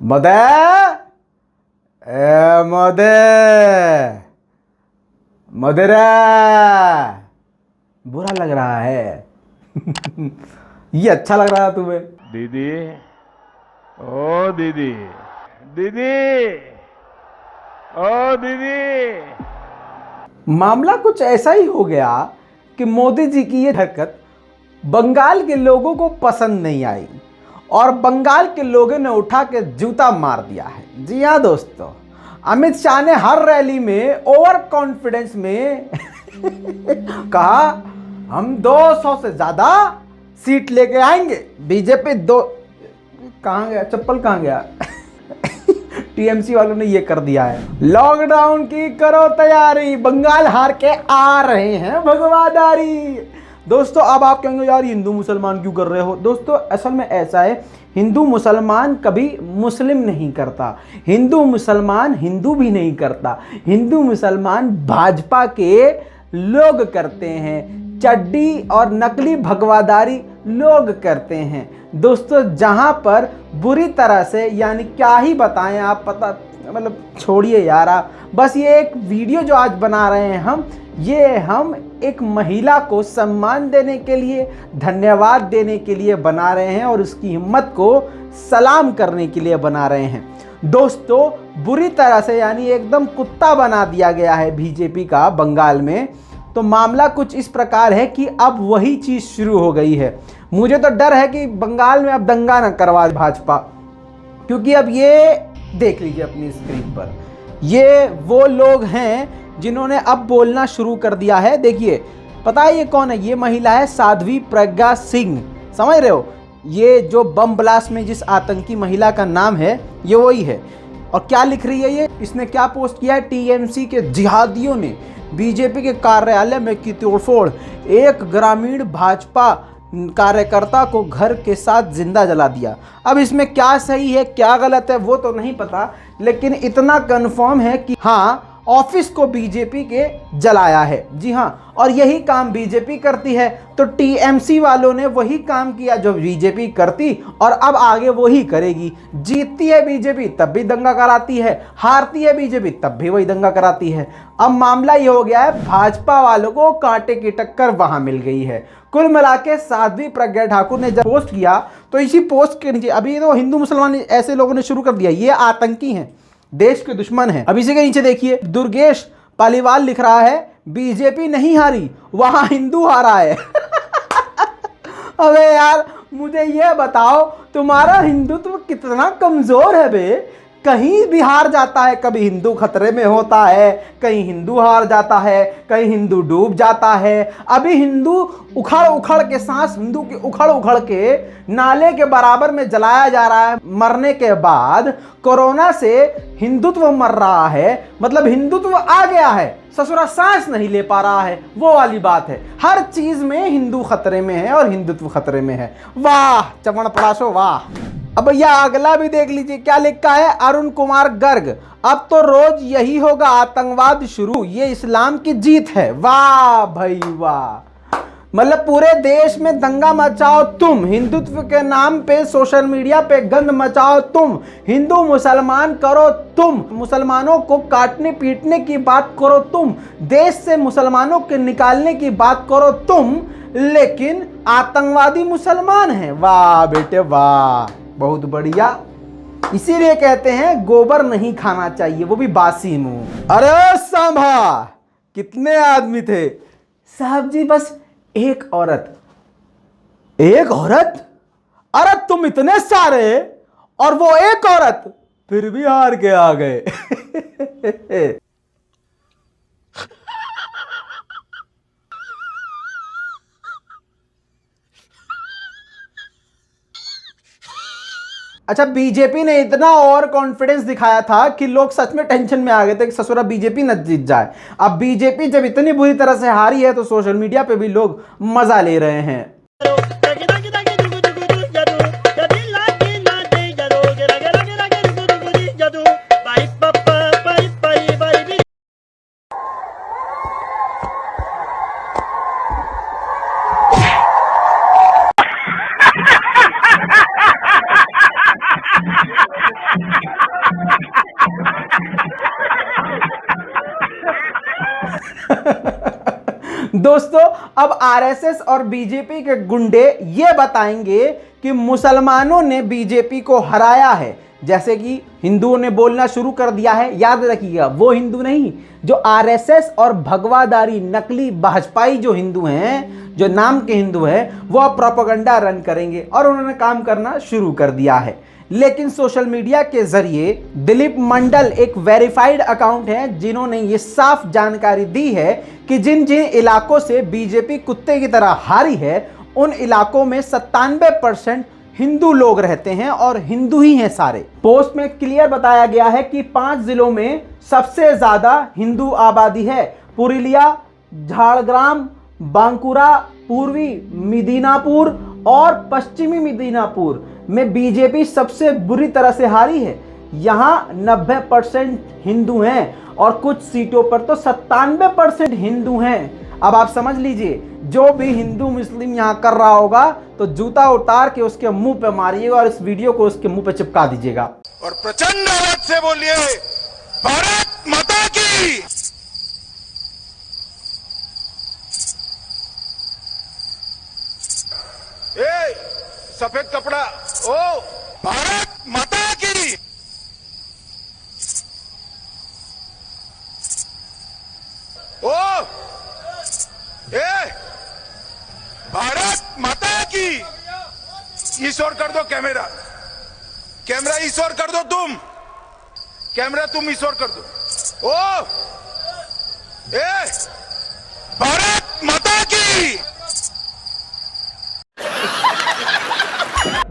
मदे ए मदे मदरा बुरा लग रहा है। ये अच्छा लग रहा है तुम्हें? दीदी, ओ दीदी, दीदी, ओ दीदी। मामला कुछ ऐसा ही हो गया कि मोदी जी की ये हरकत बंगाल के लोगों को पसंद नहीं आई और बंगाल के लोगों ने उठा के जूता मार दिया है। जी हाँ दोस्तों, अमित शाह ने हर रैली में ओवर कॉन्फिडेंस में कहा हम 200 से ज्यादा सीट लेके आएंगे। बीजेपी दो कहां गया चप्पल, कहां गया? टीएमसी वालों ने ये कर दिया है। लॉकडाउन की करो तैयारी, बंगाल हार के आ रहे हैं भगवादारी। दोस्तों अब आप कहेंगे यार हिंदू मुसलमान क्यों कर रहे हो? दोस्तों असल में ऐसा है, हिंदू मुसलमान कभी मुस्लिम नहीं करता, हिंदू मुसलमान हिंदू भी नहीं करता, हिंदू मुसलमान भाजपा के लोग करते हैं, चड्डी और नकली भगवादारी लोग करते हैं। दोस्तों जहां पर बुरी तरह से, यानी क्या ही बताएं आप, पता मतलब छोड़िए यार आप, बस ये एक वीडियो जो आज बना रहे हैं हम एक महिला को सम्मान देने के लिए, धन्यवाद देने के लिए बना रहे हैं और उसकी हिम्मत को सलाम करने के लिए बना रहे हैं। दोस्तों बुरी तरह से यानी एकदम कुत्ता बना दिया गया है बीजेपी का बंगाल में। तो मामला कुछ इस प्रकार है कि अब वही चीज शुरू हो गई है। मुझे तो डर है कि बंगाल में अब दंगा न करवा भाजपा, क्योंकि अब ये देख लीजिए अपनी स्क्रीन पर, ये वो लोग हैं जिन्होंने अब बोलना शुरू कर दिया है। देखिए पता है ये कौन है? ये महिला है साध्वी प्रज्ञा सिंह, समझ रहे हो? ये जो बम ब्लास्ट में जिस आतंकी महिला का नाम है ये वही है। और क्या लिख रही है ये, इसने क्या पोस्ट किया है? टीएमसी के जिहादियों ने बीजेपी के कार्यालय में की तोड़फोड़, एक ग्रामीण भाजपा कार्यकर्ता को घर के साथ जिंदा जला दिया। अब इसमें क्या सही है क्या गलत है वो तो नहीं पता, लेकिन इतना कंफर्म है कि हाँ ऑफिस को बीजेपी के जलाया है। जी हाँ, और यही काम बीजेपी करती है, तो टीएमसी वालों ने वही काम किया जो बीजेपी करती और अब आगे वही करेगी। जीतती है बीजेपी तब भी दंगा कराती है, हारती है बीजेपी तब भी वही दंगा कराती है। अब मामला ये हो गया है, भाजपा वालों को कांटे की टक्कर वहां मिल गई है। कुल मिला के साध्वी प्रज्ञा ठाकुर ने जब पोस्ट किया तो इसी पोस्ट के नीचे, अभी तो हिंदू मुसलमान ऐसे लोगों ने शुरू कर दिया, ये आतंकी हैं, देश के दुश्मन हैं। अब इसी के नीचे देखिए दुर्गेश पालीवाल लिख रहा है बीजेपी नहीं हारी, वहां हिंदू हारा है। अबे यार मुझे ये बताओ तुम्हारा हिंदुत्व कितना कमजोर है बे? कहीं भी हार जाता है, कभी हिंदू खतरे में होता है, कहीं हिंदू हार जाता है, कहीं हिंदू डूब जाता है। अभी हिंदू उखड़ उखड़ के सांस, हिंदू के उखड़ उखड़ के नाले के बराबर में जलाया जा रहा है। मरने के बाद कोरोना से हिंदुत्व मर रहा है, मतलब हिंदुत्व आ गया है, ससुरा सांस नहीं ले पा रहा है, वो वाली बात है। हर चीज में हिंदू खतरे में है और हिंदुत्व खतरे में है। वाह चमन पड़ाशो वाह। अब भैया अगला भी देख लीजिए क्या लिखा है, अरुण कुमार गर्ग, अब तो रोज यही होगा आतंकवाद शुरू, ये इस्लाम की जीत है। वाह भाई वाह, मतलब पूरे देश में दंगा मचाओ तुम, हिंदुत्व के नाम पे सोशल मीडिया पे गंद मचाओ तुम, हिंदू मुसलमान करो तुम, मुसलमानों को काटने पीटने की बात करो तुम, देश से मुसलमानों के निकालने की बात करो तुम, लेकिन आतंकवादी मुसलमान हैं। वाह बेटे वाह, बहुत बढ़िया। इसीलिए कहते हैं गोबर नहीं खाना चाहिए, वो भी बासी मुंह। अरे सांभा कितने आदमी थे? साहब जी बस एक औरत। एक औरत? अरे तुम इतने सारे और वो एक औरत, फिर भी हार के आ गए। अच्छा बीजेपी ने इतना ओवर कॉन्फिडेंस दिखाया था कि लोग सच में टेंशन में आ गए थे कि ससुरा बीजेपी न जीत जाए। अब बीजेपी जब इतनी बुरी तरह से हारी है तो सोशल मीडिया पे भी लोग मजा ले रहे हैं। दोस्तों अब आरएसएस और बीजेपी के गुंडे ये बताएंगे कि मुसलमानों ने बीजेपी को हराया है। जैसे कि हिंदुओं ने बोलना शुरू कर दिया है, याद रखिएगा वो हिंदू नहीं, जो आरएसएस और भगवादारी नकली भाजपाई जो हिंदू हैं, जो नाम के हिंदू हैं, वो अब प्रोपेगेंडा रन करेंगे और उन्होंने काम करना शुरू कर दिया है। लेकिन सोशल मीडिया के जरिए दिलीप मंडल एक वेरीफाइड अकाउंट है जिन्होंने ये साफ जानकारी दी है कि जिन जिन इलाकों से बीजेपी कुत्ते की तरह हारी है उन इलाकों में 97% हिंदू लोग रहते हैं और हिंदू ही हैं सारे। पोस्ट में क्लियर बताया गया है कि 5 जिलों में सबसे ज्यादा हिंदू आबादी है। पुरुलिया, झारग्राम, बांकुरा, पूर्वी मिदनापुर और पश्चिमी मिदनापुर में बीजेपी सबसे बुरी तरह से हारी है। यहाँ 90% हिंदू हैं और कुछ सीटों पर तो 97% हिंदू हैं। अब आप समझ लीजिए, जो भी हिंदू मुस्लिम यहाँ कर रहा होगा तो जूता उतार के उसके मुंह पे मारिएगा और इस वीडियो को उसके मुंह पे चिपका दीजिएगा और प्रचंड आवाज से बोलिए भारत माता की। ए सफेद कपड़ा, ओ भारत माता की। ओ ए भारत माता की। इस ओर कर दो कैमरा, कैमरा इस ओर कर दो, तुम कैमरा तुम इस ओर कर दो। ओ ए भारत माता की।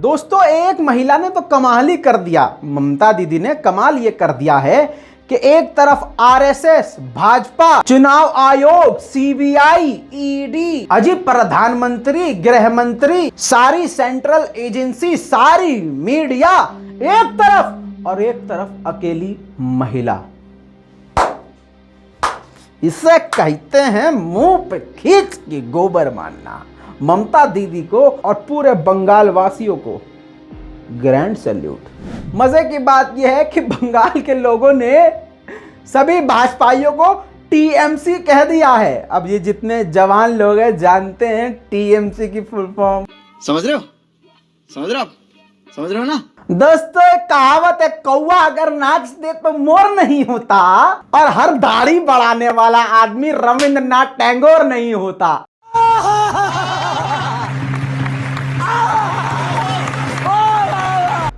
दोस्तों एक महिला ने तो कमाल ही कर दिया, ममता दीदी ने कमाल ये कर दिया है कि एक तरफ आरएसएस, भाजपा, चुनाव आयोग, सीबीआई, ईडी, अजीब प्रधानमंत्री, गृह मंत्री, सारी सेंट्रल एजेंसी, सारी मीडिया एक तरफ और एक तरफ अकेली महिला। इसे कहते हैं मुंह पे खींच के गोबर मारना। ममता दीदी को और पूरे बंगाल वासियों को ग्रैंड सैल्यूट। मजे की बात यह है कि बंगाल के लोगों ने सभी भाजपाइयों को टीएमसी कह दिया है। अब ये जितने जवान लोग हैं जानते हैं टीएमसी की फुल फॉर्म। समझ रहे हो? समझ रहे हो आप? समझ रहे हो ना? दोस्तों एक कहावत है, कौवा अगर नाच दे तो मोर नहीं होता और हर दाढ़ी बढ़ाने वाला आदमी रविंद्रनाथ टैगोर नहीं होता।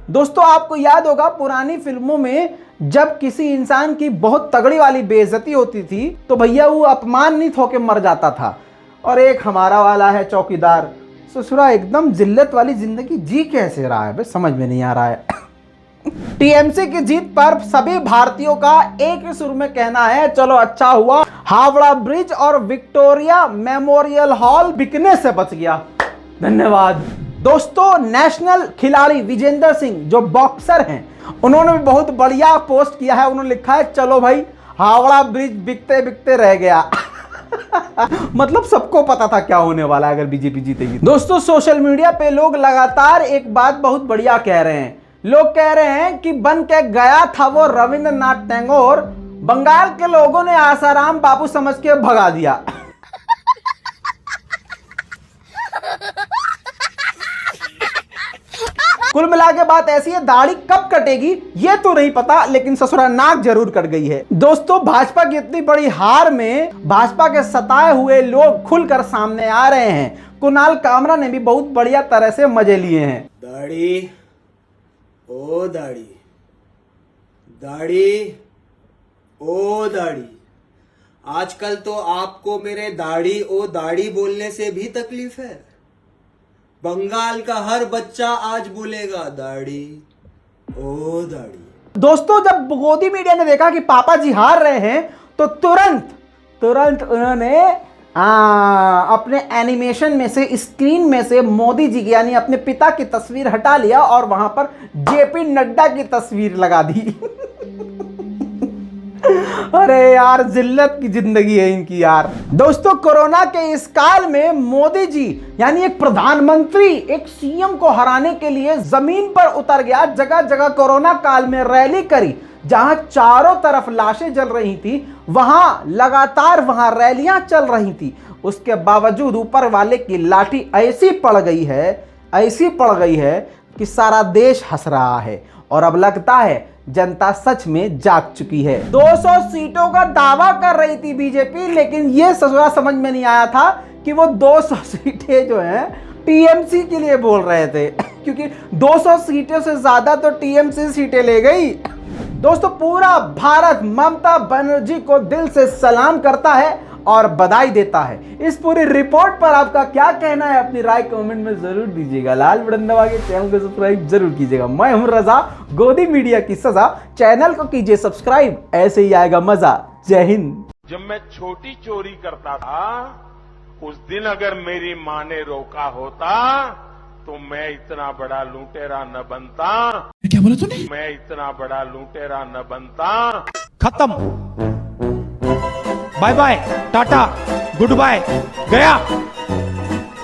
दोस्तों आपको याद होगा पुरानी फिल्मों में जब किसी इंसान की बहुत तगड़ी वाली बेइज्जती होती थी तो भैया वो अपमानित होकर मर जाता था। और एक हमारा वाला है चौकीदार, ससुरा एकदम जिल्लत वाली जिंदगी जी कैसे रहा है, समझ में नहीं आ रहा है। टीएमसी की जीत पर सभी भारतीयों का एक ही सुर में कहना है, चलो अच्छा हुआ हावड़ा ब्रिज और विक्टोरिया मेमोरियल हॉल बिकने से बच गया, धन्यवाद। दोस्तों नेशनल खिलाड़ी विजेंदर सिंह जो बॉक्सर हैं उन्होंने भी बहुत बढ़िया पोस्ट किया है। उन्होंने लिखा है, चलो भाई हावड़ा ब्रिज बिकते बिकते रह गया। मतलब सबको पता था क्या होने वाला है अगर बीजेपी जीतेगी। दोस्तों सोशल मीडिया पे लोग लगातार एक बात बहुत बढ़िया कह रहे हैं। लोग कह रहे हैं कि बन के गया था वो रविंद्रनाथ टैगोर, बंगाल के लोगों ने आसाराम बापू समझ के भगा दिया। कुल मिला के बात ऐसी है, दाढ़ी कब कटेगी ये तो नहीं पता, लेकिन ससुरा नाक जरूर कट गई है। दोस्तों भाजपा की इतनी बड़ी हार में भाजपा के सताए हुए लोग खुलकर सामने आ रहे हैं। कुणाल कामरा ने भी बहुत बढ़िया तरह से मजे लिए हैं। दाढ़ी ओ दाढ़ी, दाढ़ी ओ दाढ़ी। आजकल तो आपको मेरे दाढ़ी ओ दाढ़ी बोलने से भी तकलीफ है। बंगाल का हर बच्चा आज बोलेगा दाढ़ी ओ दाढ़ी। दोस्तों जब गोदी मीडिया ने देखा कि पापा जी हार रहे हैं तो तुरंत उन्होंने अपने एनिमेशन में से, स्क्रीन में से मोदी जी की यानी अपने पिता की तस्वीर हटा लिया और वहां पर जेपी नड्डा की तस्वीर लगा दी। अरे यार जिल्लत की जिंदगी है इनकी यार। दोस्तों कोरोना के इस काल में मोदी जी यानी एक प्रधानमंत्री एक सीएम को हराने के लिए जमीन पर उतर गया, जगह जगह कोरोना काल में रैली करी, जहां चारों तरफ लाशें जल रही थी, वहां लगातार वहां रैलियां चल रही थी, उसके बावजूद ऊपर वाले की लाठी ऐसी पड़ गई है कि सारा देश हंस रहा है। और अब लगता है जनता सच में जाग चुकी है। 200 सीटों का दावा कर रही थी बीजेपी, लेकिन यह समझ में नहीं आया था कि वो 200 सीटें जो हैं टीएमसी के लिए बोल रहे थे क्योंकि 200 सीटों से ज्यादा तो टीएमसी सीटें ले गई। दोस्तों, पूरा भारत ममता बनर्जी को दिल से सलाम करता है और बधाई देता है। इस पूरी रिपोर्ट पर आपका क्या कहना है, अपनी राय कमेंट में जरूर दीजिएगा। लाल बटन दबा के चैनल को सब्सक्राइब जरूर कीजिएगा। मैं हूं रजा, गोदी मीडिया की सजा। चैनल को कीजिए सब्सक्राइब, ऐसे ही आएगा मजा। जय हिंद। जब मैं छोटी चोरी करता था, उस दिन अगर मेरी मां ने रोका होता तो मैं इतना बड़ा लुटेरा न बनता। क्या बोला तूने? मैं इतना बड़ा लुटेरा न बनता। खत्म, bye bye, tata, good bye, गया।